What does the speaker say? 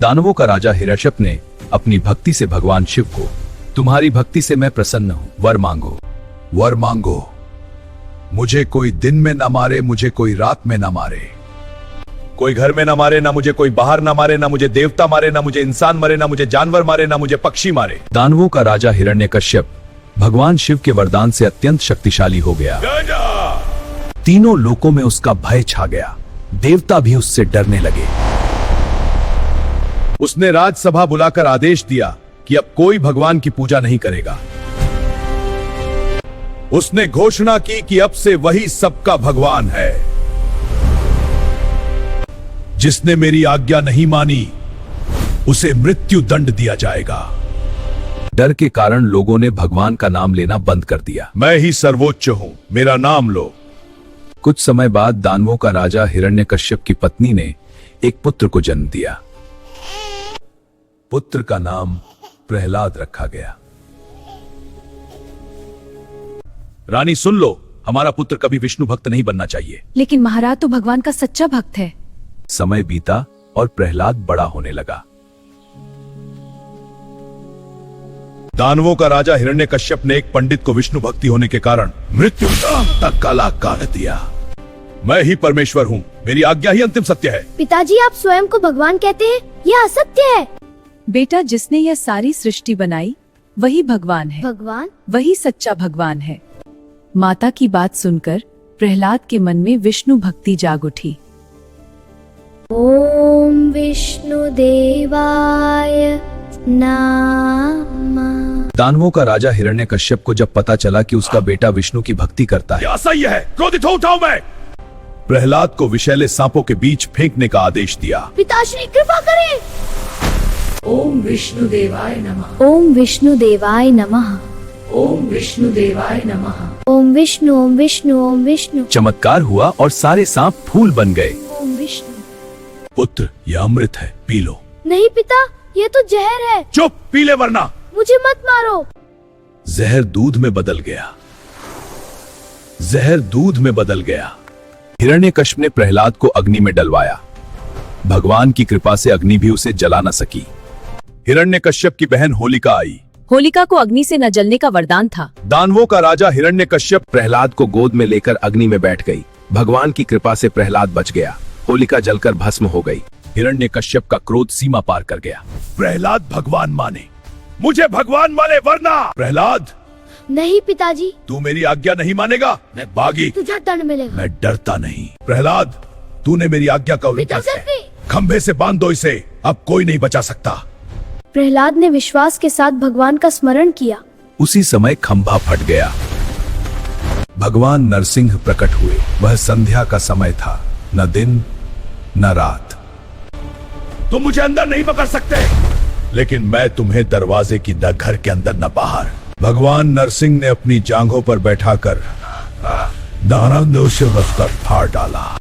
दानवों का राजा हिरण्यकश्यप ने अपनी भक्ति से भगवान शिव को, तुम्हारी भक्ति से मैं प्रसन्न हूँ, वर मांगो। वर मांगो, मुझे कोई दिन में न मारे, मुझे कोई रात में न मारे, कोई घर में ना मारे, ना मुझे कोई बाहर ना मारे, ना मुझे देवता मारे, ना मुझे इंसान मारे, ना मुझे जानवर मारे, ना मुझे पक्षी मारे। दानवों का राजा हिरण्यकश्यप भगवान शिव के वरदान से अत्यंत शक्तिशाली हो गया। तीनों लोकों में उसका भय छा गया, देवता भी उससे डरने लगे। उसने राजसभा बुलाकर आदेश दिया कि अब कोई भगवान की पूजा नहीं करेगा। उसने घोषणा की कि अब से वही सबका भगवान है। जिसने मेरी आज्ञा नहीं मानी उसे मृत्यु दंड दिया जाएगा। डर के कारण लोगों ने भगवान का नाम लेना बंद कर दिया। मैं ही सर्वोच्च हूं, मेरा नाम लो। कुछ समय बाद दानवों का राजा हिरण्यकश्यप की पत्नी ने एक पुत्र को जन्म दिया। पुत्र का नाम प्रहलाद रखा गया। रानी सुन लो, हमारा पुत्र कभी विष्णु भक्त नहीं बनना चाहिए। लेकिन महाराज तो भगवान का सच्चा भक्त है। समय बीता और प्रहलाद बड़ा होने लगा। दानवों का राजा हिरण्यकश्यप ने एक पंडित को विष्णु भक्ति होने के कारण मृत्यु तक का लाख काट दिया। मैं ही परमेश्वर हूँ, मेरी आज्ञा ही अंतिम सत्य है। पिताजी, आप स्वयं को भगवान कहते हैं, यह असत्य है। बेटा, जिसने यह सारी सृष्टि बनाई वही भगवान है। भगवान? वही सच्चा भगवान है। माता की बात सुनकर प्रहलाद के मन में विष्णु भक्ति जाग उठी। ओम विष्णु देवाय नमः। दानवों का राजा हिरण्यकश्यप को जब पता चला कि उसका बेटा विष्णु की भक्ति करता है, यह असह्य है, क्रोधित हो उठाऊं मैं। प्रहलाद को विषैले सांपों के बीच फेंकने का आदेश दिया। पिताश्री कृपा करें। ओम विष्णु देवाय नमः। ओम विष्णु देवाय नमः। ओम विष्णु देवाय नमः। ओम विष्णु, ओम विष्णु, ओम विष्णु। चमत्कार हुआ और सारे सांप फूल बन गए। ओम विष्णु। पुत्र, यह अमृत है, पी लो। नहीं पिता, यह तो जहर है। चुप, पी ले वरना। मुझे मत मारो। जहर दूध में बदल गया। जहर दूध में बदल गया। हिरण्यकश्यप ने प्रहलाद को अग्नि में डलवाया। भगवान की कृपा से अग्नि भी उसे जला न सकी। हिरण्यकश्यप की बहन होलिका आई। होलिका को अग्नि से न जलने का वरदान था। दानवों का राजा हिरण्यकश्यप प्रहलाद को गोद में लेकर अग्नि में बैठ गई। भगवान की कृपा से प्रहलाद बच गया। होलिका जलकर भस्म हो गई। हिरण्यकश्यप का क्रोध सीमा पार कर गया। प्रहलाद भगवान माने, मुझे भगवान माने वरना। प्रहलाद, नहीं पिताजी। तू मेरी आज्ञा नहीं मानेगा, मैं बागी। तुझे दंड मिलेगा। मैं डरता नहीं। प्रहलाद, तूने मेरी आज्ञा का उल्लंघन किया। खंभे से बांध दो इसे, अब कोई नहीं बचा सकता। प्रहलाद ने विश्वास के साथ भगवान का स्मरण किया। उसी समय खंभा फट गया। भगवान नरसिंह प्रकट हुए। वह संध्या का समय था, न दिन न रात। तुम मुझे अंदर नहीं पकड़ सकते, लेकिन मैं तुम्हें दरवाजे की न घर के अंदर न बाहर। भगवान नरसिंह ने अपनी जांघों पर बैठाकर दानवों से फाड़ डाला।